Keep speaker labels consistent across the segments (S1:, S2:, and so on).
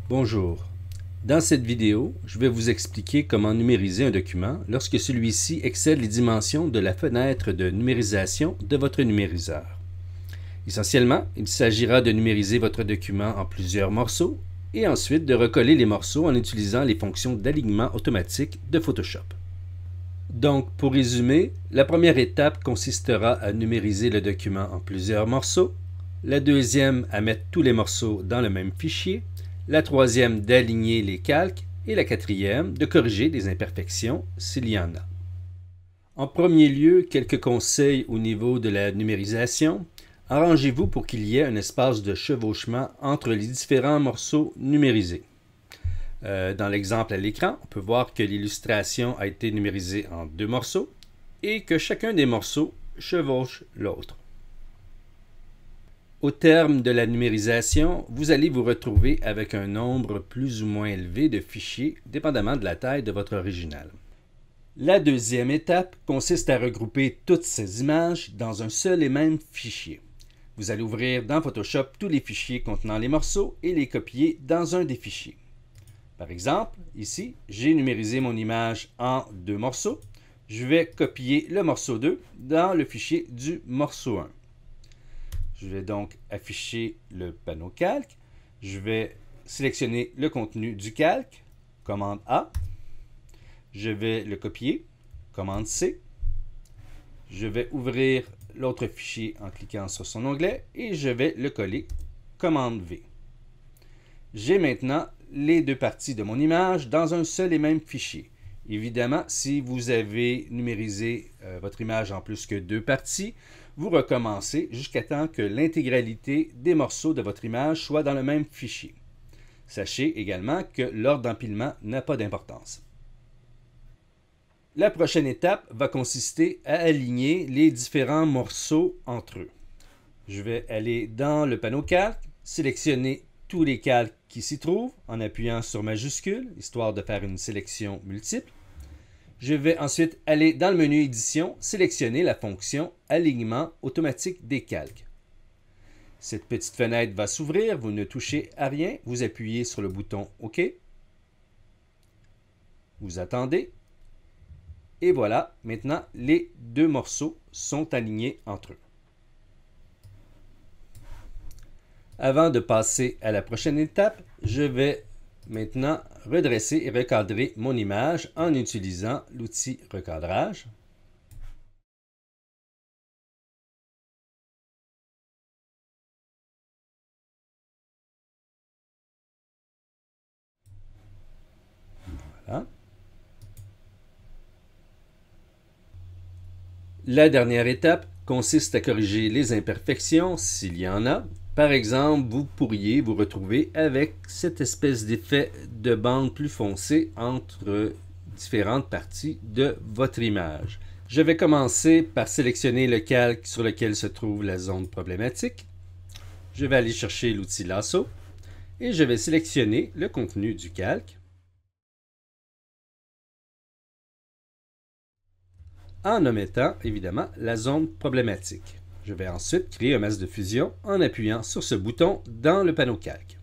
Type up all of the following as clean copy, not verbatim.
S1: Bonjour. Dans cette vidéo, je vais vous expliquer comment numériser un document lorsque celui-ci excède les dimensions de la fenêtre de numérisation de votre numériseur. Essentiellement, il s'agira de numériser votre document en plusieurs morceaux et ensuite de recoller les morceaux en utilisant les fonctions d'alignement automatique de Photoshop. Donc, pour résumer, la première étape consistera à numériser le document en plusieurs morceaux, la deuxième à mettre tous les morceaux dans le même fichier, la troisième d'aligner les calques et la quatrième de corriger des imperfections s'il y en a. En premier lieu, quelques conseils au niveau de la numérisation. Arrangez-vous pour qu'il y ait un espace de chevauchement entre les différents morceaux numérisés. Dans l'exemple à l'écran, on peut voir que l'illustration a été numérisée en deux morceaux et que chacun des morceaux chevauche l'autre. Au terme de la numérisation, vous allez vous retrouver avec un nombre plus ou moins élevé de fichiers, dépendamment de la taille de votre original. La deuxième étape consiste à regrouper toutes ces images dans un seul et même fichier. Vous allez ouvrir dans Photoshop tous les fichiers contenant les morceaux et les copier dans un des fichiers. Par exemple, ici, j'ai numérisé mon image en deux morceaux. Je vais copier le morceau 2 dans le fichier du morceau 1. Je vais donc afficher le panneau calque. Je vais sélectionner le contenu du calque, commande A. Je vais le copier, commande C. Je vais ouvrir l'autre fichier en cliquant sur son onglet et je vais le coller, commande V. J'ai maintenant les deux parties de mon image dans un seul et même fichier. Évidemment, si vous avez numérisé votre image en plus que deux parties, vous recommencez jusqu'à temps que l'intégralité des morceaux de votre image soit dans le même fichier. Sachez également que l'ordre d'empilement n'a pas d'importance. La prochaine étape va consister à aligner les différents morceaux entre eux. Je vais aller dans le panneau calque, sélectionner tous les calques qui s'y trouvent en appuyant sur majuscule, histoire de faire une sélection multiple. Je vais ensuite aller dans le menu édition, sélectionner la fonction alignement automatique des calques. Cette petite fenêtre va s'ouvrir, vous ne touchez à rien, vous appuyez sur le bouton OK. Vous attendez. Et voilà, maintenant les deux morceaux sont alignés entre eux. Avant de passer à la prochaine étape, je vais maintenant redresser et recadrer mon image en utilisant l'outil recadrage. Voilà. La dernière étape consiste à corriger les imperfections s'il y en a. Par exemple, vous pourriez vous retrouver avec cette espèce d'effet de bande plus foncée entre différentes parties de votre image. Je vais commencer par sélectionner le calque sur lequel se trouve la zone problématique. Je vais aller chercher l'outil lasso et je vais sélectionner le contenu du calque en omettant évidemment la zone problématique. Je vais ensuite créer un masque de fusion en appuyant sur ce bouton dans le panneau calque.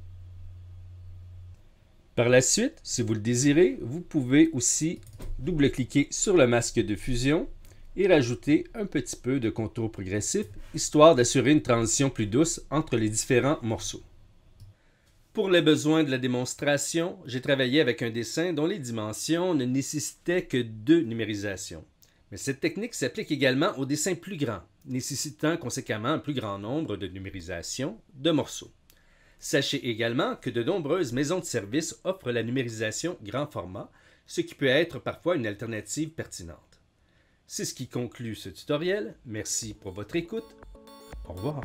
S1: Par la suite, si vous le désirez, vous pouvez aussi double-cliquer sur le masque de fusion et rajouter un petit peu de contour progressif, histoire d'assurer une transition plus douce entre les différents morceaux. Pour les besoins de la démonstration, j'ai travaillé avec un dessin dont les dimensions ne nécessitaient que deux numérisations. Mais cette technique s'applique également aux dessins plus grands, nécessitant conséquemment un plus grand nombre de numérisations de morceaux. Sachez également que de nombreuses maisons de services offrent la numérisation grand format, ce qui peut être parfois une alternative pertinente. C'est ce qui conclut ce tutoriel. Merci pour votre écoute. Au revoir.